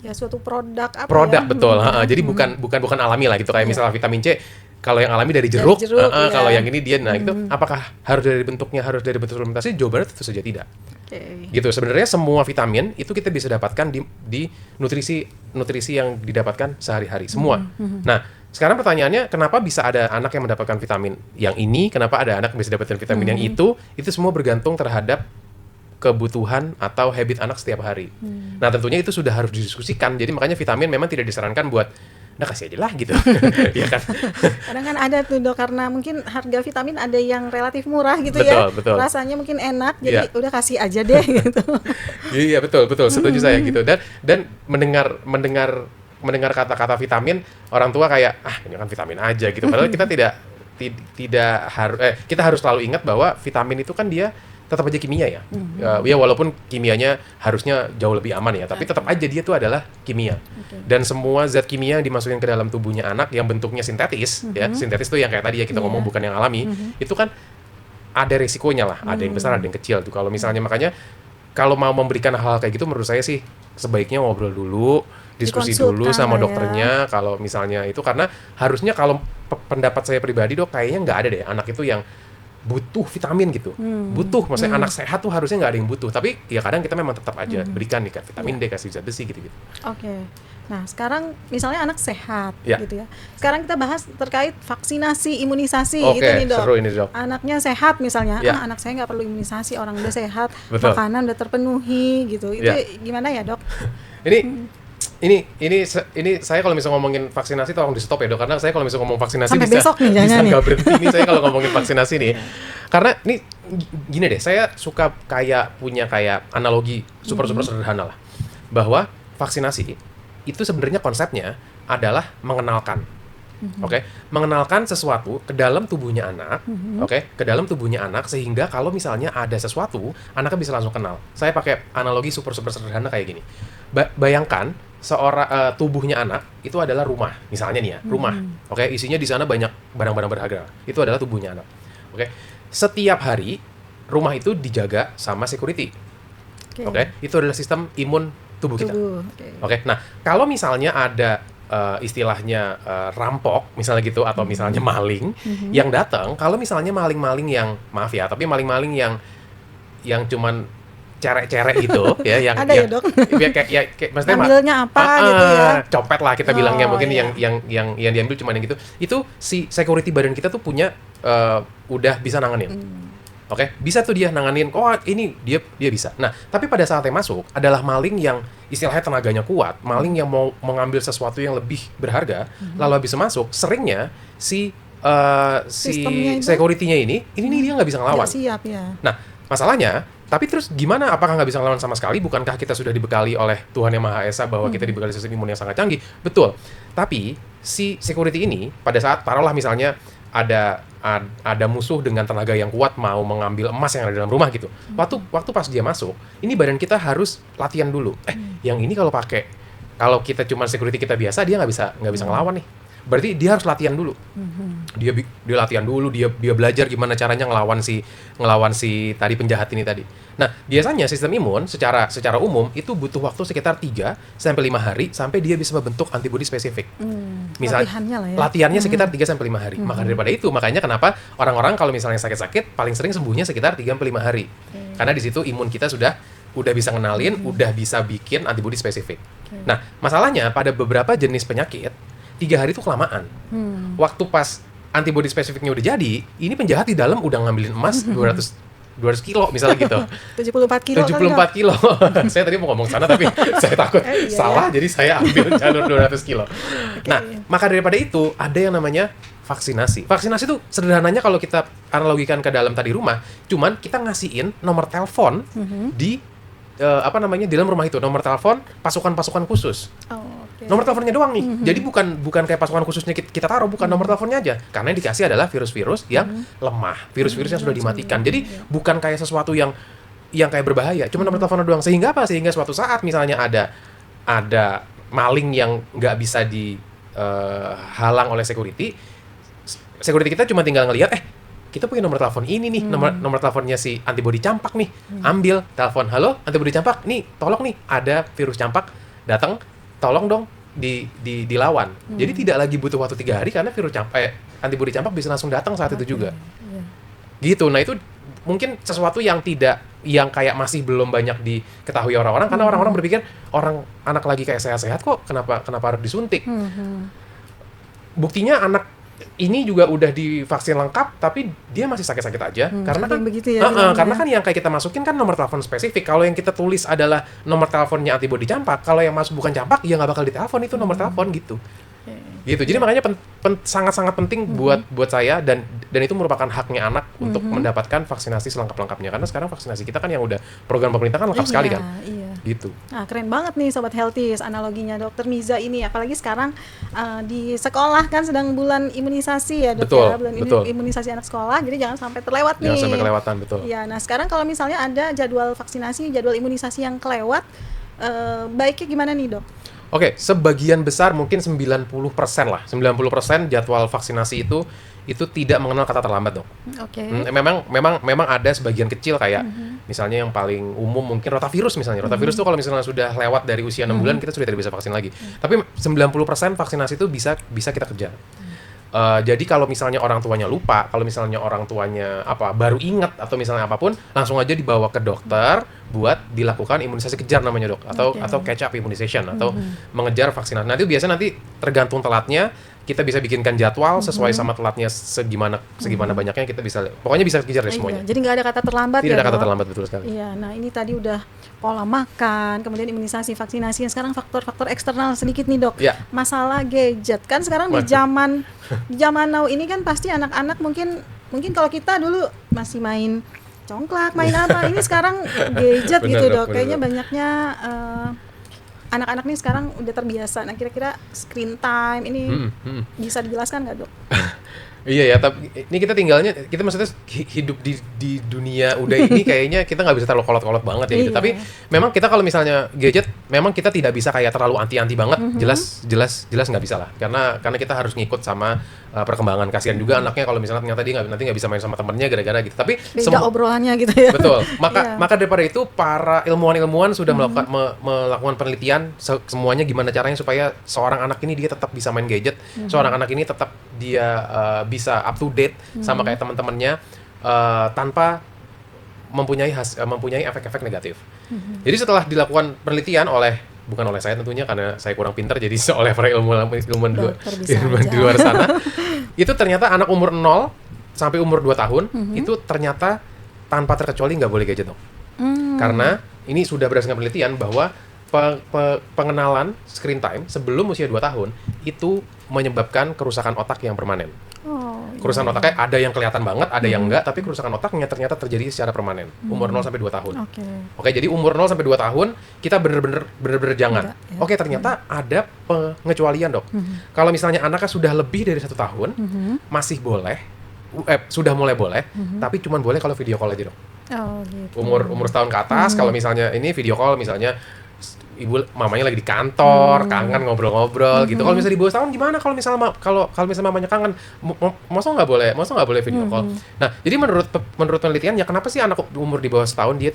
Ya suatu produk apa produk, ya? betul. Jadi bukan alami lah gitu, kayak misalnya vitamin C kalau yang alami dari jeruk, jeruk, iya. kalau yang ini dia, nah itu apakah harus dari bentuknya, harus dari bentuk fermentasi? Jawabannya tentu saja tidak. Oke. Gitu, sebenarnya semua vitamin itu kita bisa dapatkan di nutrisi yang didapatkan sehari-hari semua. Nah, sekarang pertanyaannya, kenapa bisa ada anak yang mendapatkan vitamin yang ini, kenapa ada anak yang bisa dapatkan vitamin yang itu semua bergantung terhadap kebutuhan atau habit anak setiap hari. Nah, tentunya itu sudah harus didiskusikan. Jadi makanya vitamin memang tidak disarankan buat nah kasih aja lah gitu. Iya kan? Kadang kan ada tuh Dok, karena mungkin harga vitamin ada yang relatif murah gitu Betul. rasanya mungkin enak, jadi Iya. udah kasih aja deh gitu. Iya, betul, setuju saya gitu. Dan mendengar kata-kata vitamin, orang tua kayak ini kan vitamin aja gitu. Padahal kita tidak harus kita harus selalu ingat bahwa vitamin itu kan dia tetap aja kimia ya. Ya walaupun kimianya harusnya jauh lebih aman ya, tapi tetap aja dia tuh adalah kimia. Dan semua zat kimia yang dimasukkan ke dalam tubuhnya anak yang bentuknya sintetis, ya sintetis tuh yang kayak tadi ya kita ngomong bukan yang alami, itu kan ada resikonya lah, ada yang besar, ada yang kecil tuh. Kalau misalnya makanya kalau mau memberikan hal kayak gitu, menurut saya sih sebaiknya ngobrol dulu, diskusi dulu Dikonsultan sama lah ya. dokternya. Kalau misalnya itu, karena harusnya kalau pendapat saya pribadi Dok, kayaknya nggak ada deh anak itu yang butuh vitamin gitu. Butuh, maksudnya anak sehat tuh harusnya nggak ada yang butuh. Tapi ya kadang kita memang tetap aja berikan nih Kak, vitamin D, kasih zat besi gitu-gitu. Oke. Nah, sekarang misalnya anak sehat Ya. gitu ya. Sekarang kita bahas terkait vaksinasi, imunisasi Oke, gitu nih Dok. seru ini Dok. Anaknya sehat misalnya, Ya. anak saya nggak perlu imunisasi, orang udah sehat, Betul. makanan udah terpenuhi gitu. Itu Ya. gimana ya Dok? Ini saya kalau misalnya ngomongin vaksinasi tolong di stop ya Dok, karena saya kalau misalnya ngomong vaksinasi Sampai besok nih, jangan bisa nih. nggak berhenti nih saya kalau ngomongin vaksinasi nih. Karena ini gini deh, saya suka punya analogi super sederhana lah, bahwa vaksinasi itu sebenarnya konsepnya adalah mengenalkan. Oke, mengenalkan sesuatu ke dalam tubuhnya anak, ke dalam tubuhnya anak, sehingga kalau misalnya ada sesuatu, anaknya bisa langsung kenal. Saya pakai analogi super sederhana kayak gini. Bayangkan seorang tubuhnya anak itu adalah rumah, misalnya nih ya, rumah. Oke, isinya di sana banyak barang-barang berharga. Itu adalah tubuhnya anak. Oke, setiap hari rumah itu dijaga sama security. Oke, itu adalah sistem imun tubuh kita. Oke, nah kalau misalnya ada istilahnya rampok misalnya gitu, atau misalnya maling yang datang, kalau misalnya maling-maling yang maaf ya, tapi maling-maling yang cuman cerek-cerek gitu ya, yang Ada ya, Dok? kayak maksudnya Ngambilnya apa gitu ya? copet lah kita bilangnya, mungkin iya. yang diambil cuman yang gitu. Itu si security badan kita tuh punya udah bisa nanganin. Oke, bisa tuh dia nanganin, ini dia bisa. Nah, tapi pada saat dia masuk adalah maling yang istilahnya tenaganya kuat, maling yang mau mengambil sesuatu yang lebih berharga, lalu habis masuk, seringnya si Sistemnya itu security-nya ini dia nggak bisa ngelawan. nggak siap ya. Nah, masalahnya, tapi terus gimana? Apakah nggak bisa ngelawan sama sekali? Bukankah kita sudah dibekali oleh Tuhan Yang Maha Esa bahwa kita dibekali sistem imun yang sangat canggih? Betul. Tapi si security ini pada saat taruhlah misalnya ada musuh dengan tenaga yang kuat mau mengambil emas yang ada dalam rumah gitu. Waktu pas dia masuk, ini badan kita harus latihan dulu. Yang ini kalau kita cuma security kita biasa, dia nggak bisa ngelawan nih. Berarti dia harus latihan dulu. Dia latihan dulu, dia belajar gimana caranya ngelawan si tadi penjahat ini tadi. Nah, biasanya sistem imun secara umum itu butuh waktu sekitar 3 sampai 5 hari sampai dia bisa membentuk antibodi spesifik. Latihannya lah ya. Latihannya sekitar 3 sampai 5 hari. Maka daripada itu, makanya kenapa orang-orang kalau misalnya sakit-sakit paling sering sembuhnya sekitar 3 sampai 5 hari. Karena di situ imun kita sudah bisa ngenalin, udah bisa bikin antibodi spesifik. Nah, masalahnya pada beberapa jenis penyakit 3 hari itu kelamaan. Waktu pas antibodi spesifiknya udah jadi, ini penjahat di dalam udah ngambilin emas 200 kilo misalnya gitu. 74 kilo. 74 kilo. Saya tadi mau ngomong sana tapi saya takut Iya, salah, jadi saya ambil jalur 200 kilo. Nah, maka daripada itu ada yang namanya vaksinasi. Vaksinasi itu sederhananya kalau kita analogikan ke dalam tadi rumah, cuman kita ngasihin nomor telepon di di dalam rumah itu, nomor telepon pasukan-pasukan khusus. Nomor teleponnya doang nih. Jadi bukan kayak pasukan khususnya kita taruh, bukan nomor teleponnya aja. Karena yang dikasih adalah virus-virus yang lemah, virus-virus yang sudah dimatikan. Jadi bukan kayak sesuatu yang kayak berbahaya, cuma nomor teleponnya doang. Sehingga apa? Sehingga suatu saat misalnya ada maling yang nggak bisa dihalang oleh security kita cuma tinggal ngelihat, kita punya nomor telepon ini nih, nomor teleponnya si antibodi campak nih. Ambil telepon, halo antibodi campak, nih tolong nih ada virus campak datang, tolong dong dilawan. Jadi tidak lagi butuh waktu 3 hari karena antibodi campak bisa langsung datang saat itu juga. Iya. Gitu. Nah, itu mungkin sesuatu yang kayak masih belum banyak diketahui orang-orang karena orang-orang berpikir anak lagi kayak sehat-sehat kok, kenapa harus disuntik. Buktinya anak ini juga udah divaksin lengkap tapi dia masih sakit-sakit aja karena kan begitu ya, karena kan yang kayak kita masukin kan nomor telepon spesifik. Kalau yang kita tulis adalah nomor teleponnya antibodi campak, kalau yang masuk bukan campak ya nggak bakal ditelepon itu nomor telepon gitu. Gitu. Jadi makanya sangat-sangat penting buat saya dan itu merupakan haknya anak untuk mendapatkan vaksinasi selengkap-lengkapnya karena sekarang vaksinasi kita kan yang udah program pemerintah kan lengkap sekali kan. Iya. Gitu. Nah, keren banget nih Sobat Healthies analoginya Dokter Miza ini, apalagi sekarang di sekolah kan sedang bulan imunisasi ya Dok. Betul, ya, bulan betul. imunisasi anak sekolah, jadi jangan sampai terlewat nih. Jangan sampai kelewatan, betul. Ya, nah sekarang kalau misalnya ada jadwal vaksinasi, jadwal imunisasi yang kelewat, baiknya gimana nih Dok? Oke, sebagian besar mungkin 90% lah. 90% jadwal vaksinasi itu tidak mengenal kata terlambat, Dok. Oke. Memang ada sebagian kecil kayak misalnya yang paling umum mungkin rotavirus misalnya. Rotavirus tuh kalau misalnya sudah lewat dari usia 6 bulan kita sudah tidak bisa vaksin lagi. Tapi 90% vaksinasi itu bisa kita kejar. Jadi kalau misalnya orang tuanya lupa, kalau misalnya orang tuanya baru ingat atau misalnya apapun, langsung aja dibawa ke dokter buat dilakukan imunisasi kejar namanya, Dok, atau catch up immunization atau mengejar vaksinasi. Nanti tergantung telatnya, kita bisa bikinkan jadwal sesuai sama telatnya segimana banyaknya kita bisa, pokoknya bisa kejar deh semuanya. Iya, jadi nggak ada kata terlambat. Tidak ada kata Dok? terlambat, betul sekali. Iya, nah ini tadi udah pola makan, kemudian imunisasi, vaksinasi, sekarang faktor-faktor eksternal sedikit nih Dok. Ya. Masalah gadget kan sekarang di zaman now ini kan pasti anak-anak mungkin kalau kita dulu masih main congklak, main apa, ini sekarang gadget Bener, gitu Dok, Dok. bener, Kayaknya Dok. banyaknya anak-anak nih sekarang udah terbiasa. Nah kira-kira screen time ini bisa dijelaskan nggak Dok? Iya ya, tapi ini kita maksudnya hidup di dunia udah ini kayaknya kita nggak bisa terlalu kolot-kolot banget ya gitu. Iya. Tapi memang kita kalau misalnya gadget, memang kita tidak bisa kayak terlalu anti banget. Jelas nggak bisa lah. Karena kita harus ngikut sama perkembangan. Kasihan juga anaknya kalau misalnya ternyata dia nanti nggak bisa main sama temennya gara-gara gitu. Tapi Beda obrolannya gitu ya. betul. Iya. Maka daripada itu para ilmuwan sudah melakukan penelitian semuanya gimana caranya supaya seorang anak ini dia tetap bisa main gadget, seorang anak ini tetap dia bisa up to date sama kayak teman-temannya tanpa mempunyai efek-efek negatif. Jadi setelah dilakukan penelitian bukan oleh saya tentunya karena saya kurang pintar, jadi oleh para ilmuwan di luar sana, itu ternyata anak umur 0 sampai umur 2 tahun itu ternyata tanpa terkecuali nggak boleh gadget, Dok. Karena ini sudah berdasarkan penelitian bahwa pengenalan screen time sebelum usia 2 tahun itu menyebabkan kerusakan otak yang permanen. Kerusakan otaknya ada yang kelihatan banget, ada yang enggak, tapi kerusakan otaknya ternyata terjadi secara permanen umur 0 sampai 2 tahun. Oke, jadi umur 0 sampai 2 tahun kita bener-bener jangan. Enggak, ya. Oke, ternyata ada pengecualian, Dok. Kalau misalnya anaknya sudah lebih dari 1 tahun, masih boleh, sudah mulai boleh, tapi cuma boleh kalau video call aja, Dok. Gitu. Umur setahun ke atas, kalau misalnya ini video call misalnya mamanya lagi di kantor, kangen ngobrol-ngobrol gitu. Kalau misalnya di bawah tahun gimana? Kalau misalnya mamanya kangen, masa nggak boleh video call. Nah, jadi menurut penelitian ya kenapa sih anak umur di bawah setahun dia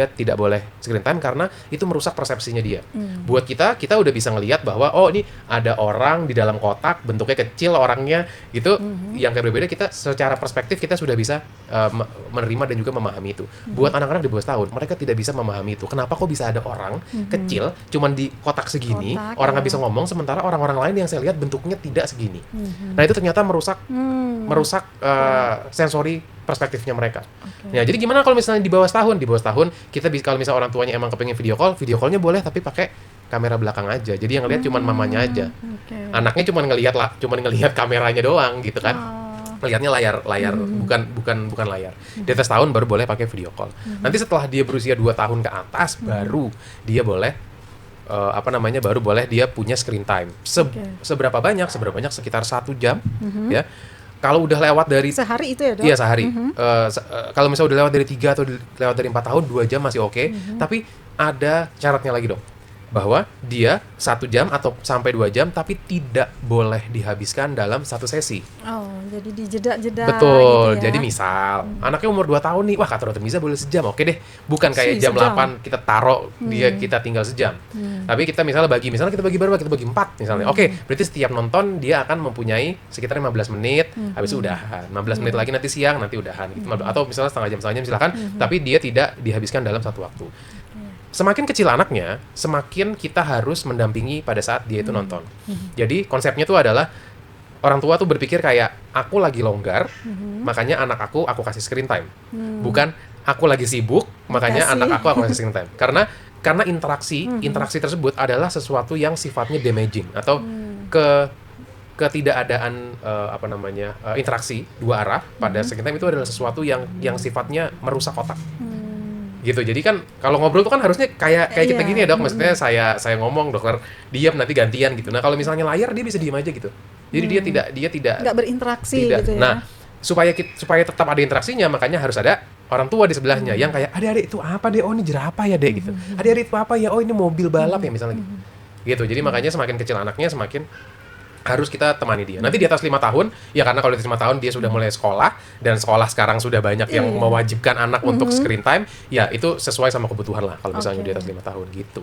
tidak boleh screen time, karena itu merusak persepsinya dia. Buat kita udah bisa ngelihat bahwa ini ada orang di dalam kotak, bentuknya kecil orangnya gitu, yang kayak berbeda. Kita secara perspektif kita sudah bisa menerima dan juga memahami itu. Buat anak-anak di bawah setahun, mereka tidak bisa memahami itu. Kenapa kok bisa ada orang kecil cuman di kotak segini, orang nggak bisa ngomong, sementara orang-orang lain yang saya lihat bentuknya tidak segini. Nah, itu ternyata merusak sensori perspektifnya mereka. Nah, jadi gimana kalau misalnya di bawah setahun? Di bawah setahun kita bisa, kalau misalnya orang tuanya emang kepengen video callnya boleh, tapi pakai kamera belakang aja. Jadi yang ngelihat cuman mamanya aja. Anaknya cuman ngelihat kameranya doang gitu kan. Lihatnya layar bukan layar. Di atas tahun baru boleh pakai video call. Nanti setelah dia berusia 2 tahun ke atas baru dia boleh baru boleh dia punya screen time. Seberapa banyak? Sekitar 1 jam ya. Kalau udah lewat dari sehari itu ya, Dok? Iya, sehari. Kalau misalnya udah lewat dari 3 atau lewat dari 4 tahun, 2 jam masih oke. Tapi ada syaratnya lagi, Dok. bahwa dia 1 jam atau sampai 2 jam, tapi tidak boleh dihabiskan dalam satu sesi. Oh, jadi dijeda-jeda Betul. gitu ya. Jadi misal anaknya umur 2 tahun nih, wah kata dokter Miza boleh sejam. Oke deh. Bukan kayak jam Sejam. 8 kita taruh dia kita tinggal sejam. Tapi kita misalnya kita bagi berapa? Kita bagi 4 misalnya. Oke, berarti setiap nonton dia akan mempunyai sekitar 15 menit, habis itu udahan. 15 menit lagi nanti siang, nanti udahan gitu. Atau misalnya setengah jam silakan, tapi dia tidak dihabiskan dalam satu waktu. Semakin kecil anaknya, semakin kita harus mendampingi pada saat dia itu nonton. Jadi konsepnya tuh adalah orang tua tuh berpikir kayak aku lagi longgar, makanya anak aku kasih screen time. Bukan aku lagi sibuk, makanya Dikasih. anak aku kasih screen time. Karena interaksi tersebut adalah sesuatu yang sifatnya damaging atau ketidakadaan interaksi dua arah pada screen time itu adalah sesuatu yang sifatnya merusak otak. Gitu. Jadi kan kalau ngobrol tuh kan harusnya kayak kita Iya. gini ya, Dok. Maksudnya saya ngomong, dokter diam, nanti gantian gitu. Nah, kalau misalnya layar dia bisa diam aja gitu. Jadi dia tidak Nggak berinteraksi tidak. gitu ya. Nah, supaya tetap ada interaksinya, makanya harus ada orang tua di sebelahnya yang kayak, adik-adik itu apa deh? Oh, ini jerapah ya, Dek, gitu. Adik-adik itu apa ya? Oh, ini mobil balap ya misalnya gitu. Gitu. Jadi makanya semakin kecil anaknya semakin harus kita temani dia. Nanti di atas 5 tahun, ya karena kalau di atas 5 tahun dia sudah mulai sekolah, dan sekolah sekarang sudah banyak yang Iya. mewajibkan anak untuk screen time, ya itu sesuai sama kebutuhan lah kalau misalnya Oke. di atas 5 tahun gitu.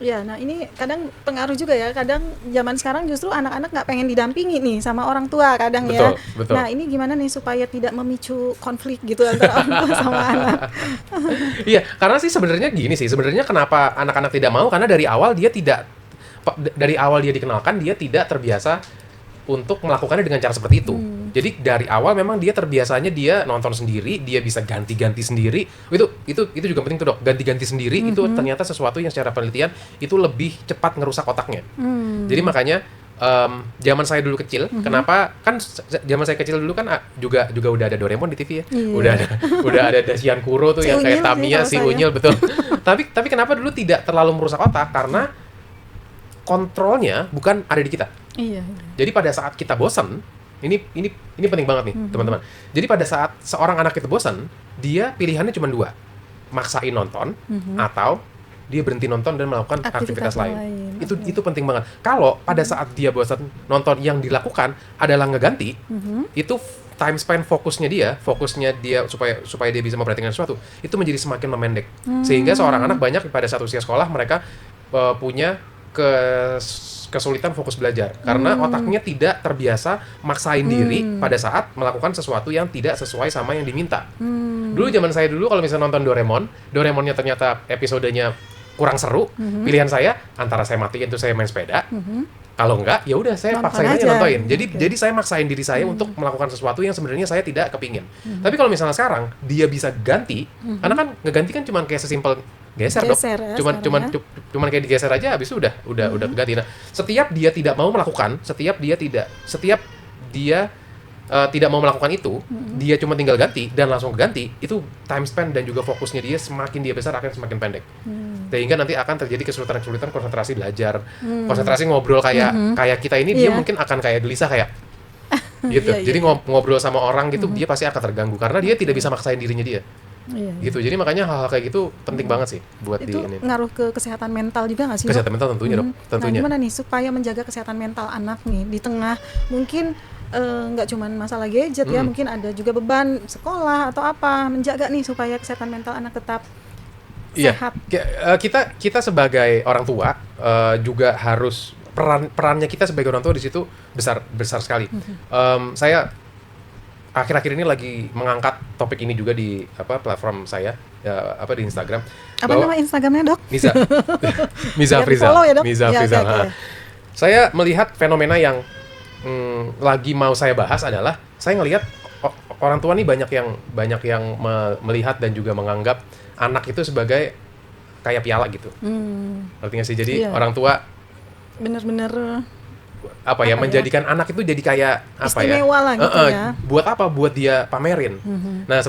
Ya, nah ini kadang pengaruh juga ya. Kadang zaman sekarang justru anak-anak nggak pengen didampingi nih sama orang tua kadang ya. Betul. Nah ini gimana nih supaya tidak memicu konflik gitu antara orang tua sama anak? Iya, karena sih sebenarnya gini sih, sebenarnya kenapa anak-anak tidak mau, karena dari awal dia dikenalkan dia tidak terbiasa untuk melakukannya dengan cara seperti itu. Jadi dari awal memang dia terbiasanya dia nonton sendiri, dia bisa ganti-ganti sendiri. Itu juga penting tuh, Dok. Ganti-ganti sendiri itu ternyata sesuatu yang secara penelitian itu lebih cepat ngerusak otaknya. Jadi makanya zaman saya dulu kecil, kenapa kan zaman saya kecil dulu kan juga udah ada Doraemon di TV ya. Iya. Udah ada Dashian Kuro tuh Si yang kayak Unyil sih Tamiya, kalau si saya. Unyil, betul. Tapi kenapa dulu tidak terlalu merusak otak? Karena kontrolnya bukan ada di kita. Iya. Jadi pada saat kita bosan, ini penting banget nih, teman-teman. Jadi pada saat seorang anak itu bosan, dia pilihannya cuma 2. Maksain nonton atau dia berhenti nonton dan melakukan aktivitas lain. Itu penting banget. Kalau pada saat dia bosan nonton, yang dilakukan adalah ngeganti, itu time span fokusnya dia supaya dia bisa memperhatikan sesuatu, itu menjadi semakin memendek. Sehingga seorang anak banyak pada saat usia sekolah mereka punya kesulitan fokus belajar karena otaknya tidak terbiasa maksain diri pada saat melakukan sesuatu yang tidak sesuai sama yang diminta. Dulu zaman saya dulu kalau misalnya nonton Doraemonnya ternyata episodenya kurang seru, pilihan saya antara saya matiin tuh saya main sepeda, kalau enggak ya udah saya Nonton paksain aja aja. nontonin. Jadi Oke. jadi saya maksain diri saya untuk melakukan sesuatu yang sebenarnya saya tidak kepingin. Tapi kalau misalnya sekarang dia bisa ganti, karena kan ngeganti kan cuma kayak sesimpel geser, Dok. Geser ya Cuman sekarang ya. cuman kayak digeser aja, habis itu udah keganti. Nah, setiap dia tidak mau melakukan, setiap dia tidak mau melakukan itu, dia cuma tinggal ganti dan langsung ganti, itu time span dan juga fokusnya dia semakin dia besar akan semakin pendek. Sehingga nanti akan terjadi kesulitan konsentrasi belajar, konsentrasi ngobrol kayak kita ini, dia Iya. mungkin akan kayak gelisah kayak gitu. Iya, Jadi iya. ngobrol sama orang gitu, dia pasti akan terganggu karena dia tidak bisa maksain dirinya dia. Iya. Gitu. Jadi makanya hal-hal kayak gitu penting banget sih buat Itu ini. ngaruh ke kesehatan mental juga nggak sih, Dok? Kesehatan mental tentunya, Dok. Tentunya. Nah, gimana nih supaya menjaga kesehatan mental anak nih di tengah mungkin nggak cuman masalah gadget ya, mungkin ada juga beban sekolah atau apa, menjaga nih supaya kesehatan mental anak tetap Iya, sehat. kita sebagai orang tua juga harus perannya kita sebagai orang tua di situ besar sekali. Saya akhir-akhir ini lagi mengangkat topik ini juga di platform saya di Instagram. Apa bahwa nama Instagramnya, Dok? Miza Biar Frizal. di-follow ya, Dok? Miza Ya, Frizal. oke, oke. Saya melihat fenomena yang lagi mau saya bahas adalah saya ngelihat orang tua nih banyak yang melihat dan juga menganggap anak itu sebagai kayak piala gitu. Ngerti nggak sih? Jadi Iya. orang tua Bener-bener apa ya, menjadikan anak itu jadi kayak apa ya? istimewa lah gitu ya. Buat apa? Buat dia pamerin. Nah,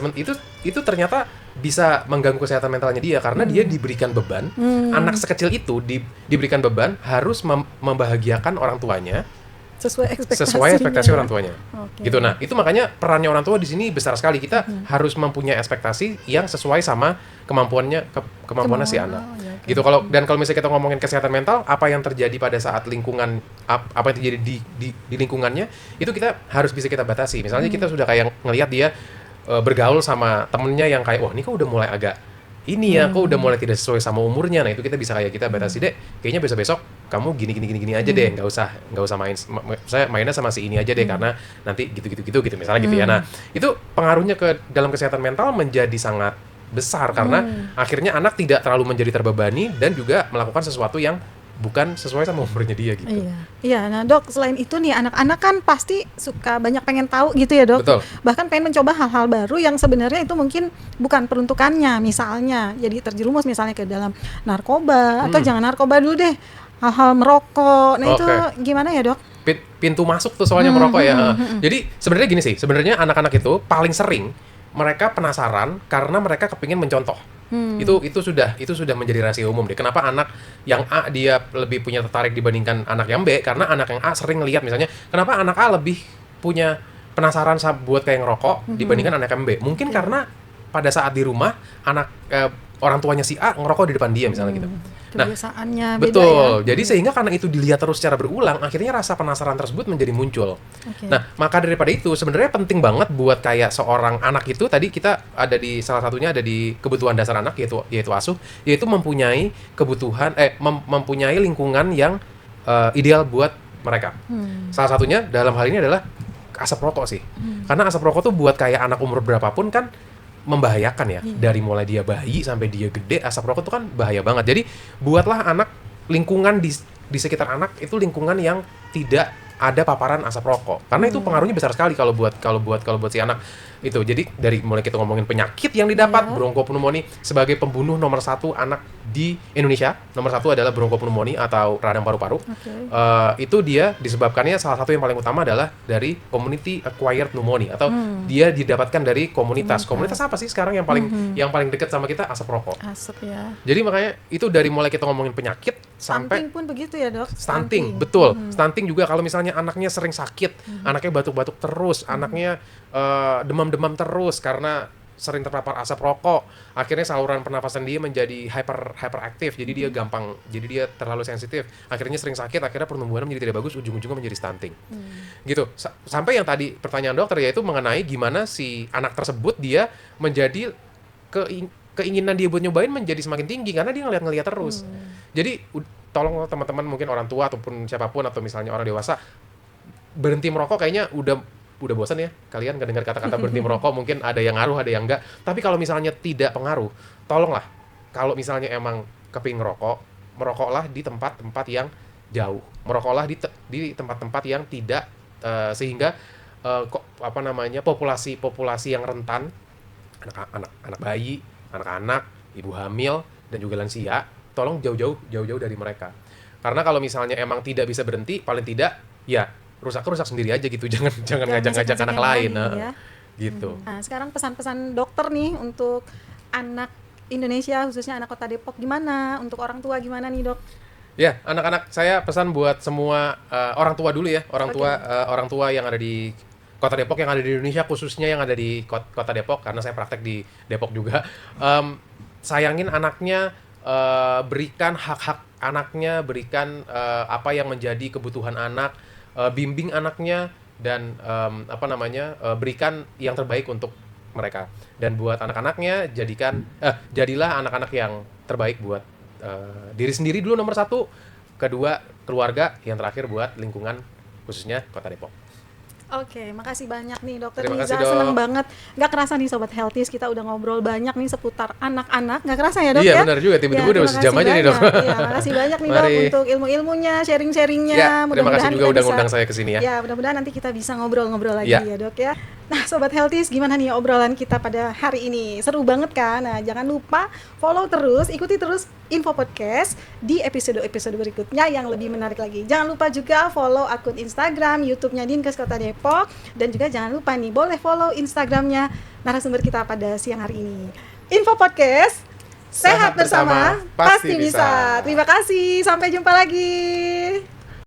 itu ternyata bisa mengganggu kesehatan mentalnya dia karena dia diberikan beban. Anak sekecil itu diberikan beban harus membahagiakan orang tuanya sesuai ekspektasi orang tuanya. Oke. Gitu. Nah, itu makanya perannya orang tua di sini besar sekali. Kita harus mempunyai ekspektasi yang sesuai sama kemampuannya si anak. Ya, oke. Gitu. Kalau misalnya kita ngomongin kesehatan mental, apa yang terjadi pada saat lingkungan apa yang terjadi di lingkungannya, itu kita harus bisa kita batasi. Misalnya kita sudah kayak ngelihat dia bergaul sama temennya yang kayak, wah ini kok udah mulai agak ini ya, kok udah mulai tidak sesuai sama umurnya. Nah itu kita bisa kayak kita batasi, deh, kayaknya besok kamu gini aja deh, nggak usah saya mainnya sama si ini aja deh, karena nanti gitu misalnya gitu ya. Nah itu pengaruhnya ke dalam kesehatan mental menjadi sangat besar, karena akhirnya anak tidak terlalu menjadi terbebani dan juga melakukan sesuatu yang bukan sesuai sama umurnya dia gitu. Iya. Nah dok, selain itu nih anak-anak kan pasti suka banyak pengen tahu gitu ya dok. Betul. Bahkan pengen mencoba hal-hal baru yang sebenarnya itu mungkin bukan peruntukannya. Misalnya jadi terjerumus misalnya ke dalam narkoba, atau jangan narkoba dulu deh, hal-hal merokok. Nah itu gimana ya dok? Pintu masuk tuh soalnya merokok ya. Jadi sebenarnya gini sih, sebenarnya anak-anak itu paling sering mereka penasaran karena mereka kepingin mencontoh. Itu sudah menjadi rahasia umum deh. Kenapa anak yang A dia lebih punya tertarik dibandingkan anak yang B? Karena anak yang A sering lihat misalnya, kenapa anak A lebih punya penasaran buat kayak ngerokok dibandingkan anak yang B? Mungkin karena pada saat di rumah orang tuanya si A ngerokok di depan dia misalnya gitu. Kebiasaannya beda betul. ya. Jadi sehingga karena itu dilihat terus secara berulang, akhirnya rasa penasaran tersebut menjadi muncul. Nah, maka daripada itu sebenarnya penting banget buat kayak seorang anak itu, tadi kita ada di salah satunya ada di kebutuhan dasar anak yaitu asuh, yaitu mempunyai kebutuhan mempunyai lingkungan yang ideal buat mereka. Salah satunya dalam hal ini adalah asap rokok sih. Karena asap rokok tuh buat kayak anak umur berapapun kan membahayakan ya. Dari mulai dia bayi sampai dia gede, asap rokok itu kan bahaya banget. Jadi buatlah anak, lingkungan di sekitar anak itu lingkungan yang tidak ada paparan asap rokok. Karena itu pengaruhnya besar sekali kalau buat si anak itu. Jadi dari mulai kita ngomongin penyakit yang didapat, bronkopneumonia sebagai pembunuh nomor 1 anak di Indonesia. Nomor 1 adalah bronkopneumonia atau radang paru-paru. Itu dia disebabkannya salah satu yang paling utama adalah dari community acquired pneumonia atau dia didapatkan dari komunitas. Komunitas apa sih sekarang yang paling dekat sama kita? Asap rokok. Asap ya. Jadi makanya itu dari mulai kita ngomongin penyakit sampai Stunting pun begitu ya dok? Stunting, betul. Stunting juga kalau misalnya anaknya sering sakit, anaknya batuk-batuk terus, anaknya demam-demam terus karena sering terpapar asap rokok, akhirnya saluran pernapasan dia menjadi hyperaktif, jadi dia terlalu sensitif, akhirnya sering sakit, akhirnya pertumbuhannya menjadi tidak bagus, ujung-ujungnya menjadi stunting. Gitu. Sampai yang tadi pertanyaan dokter yaitu mengenai gimana si anak tersebut dia menjadi keinginan dia buat nyobain menjadi semakin tinggi karena dia ngeliat terus. Jadi tolong teman-teman mungkin orang tua ataupun siapapun atau misalnya orang dewasa berhenti merokok kayaknya udah bosan ya kalian ngedengar kata-kata berhenti merokok, mungkin ada yang ngaruh ada yang enggak, tapi kalau misalnya tidak pengaruh, tolonglah kalau misalnya emang kepingin ngerokok, merokoklah di tempat-tempat yang jauh, merokoklah di tempat-tempat yang tidak sehingga populasi yang rentan, anak bayi, anak-anak, ibu hamil dan juga lansia, tolong jauh-jauh dari mereka. Karena kalau misalnya emang tidak bisa berhenti, paling tidak ya rusak sendiri aja gitu, jangan ngajak-ngajak anak lain ya. Gitu. Nah sekarang pesan-pesan dokter nih untuk anak Indonesia, khususnya anak Kota Depok, gimana? Untuk orang tua gimana nih dok? Ya, anak-anak saya pesan buat semua orang tua dulu ya, orang tua yang ada di Kota Depok, yang ada di Indonesia, khususnya yang ada di Kota Depok, karena saya praktek di Depok juga. Sayangin anaknya, berikan hak-hak anaknya, berikan apa yang menjadi kebutuhan anak, bimbing anaknya, dan berikan yang terbaik untuk mereka. Dan buat anak-anaknya, jadilah anak-anak yang terbaik buat diri sendiri dulu nomor 1, kedua keluarga, yang terakhir buat lingkungan khususnya Kota Depok. Oke, makasih banyak nih Dokter Terima Niza, kasih, Dok. seneng banget. Gak kerasa nih Sobat Healthies, kita udah ngobrol banyak nih seputar anak-anak. Gak kerasa ya dok Iya, ya? benar juga, tiba-tiba udah terima sejam kasih aja nih, Dok. banyak. Iya, makasih banyak nih dok Mari. untuk ilmu-ilmunya, sharing-sharingnya. Ya, terima kasih juga kita udah bisa- ngundang saya ke sini ya. Ya, mudah-mudahan nanti kita bisa ngobrol-ngobrol lagi Ya. ya dok ya. Nah Sobat Healthies, gimana nih obrolan kita pada hari ini? Seru banget kan? Nah jangan lupa follow terus, ikuti terus Info Podcast di episode-episode berikutnya yang lebih menarik lagi. Jangan lupa juga follow akun Instagram, YouTube-nya Dinkes Kota Depok. Dan juga jangan lupa nih, boleh follow Instagram-nya narasumber kita pada siang hari ini. Info Podcast, sehat bersama, pasti bisa. Terima kasih, sampai jumpa lagi.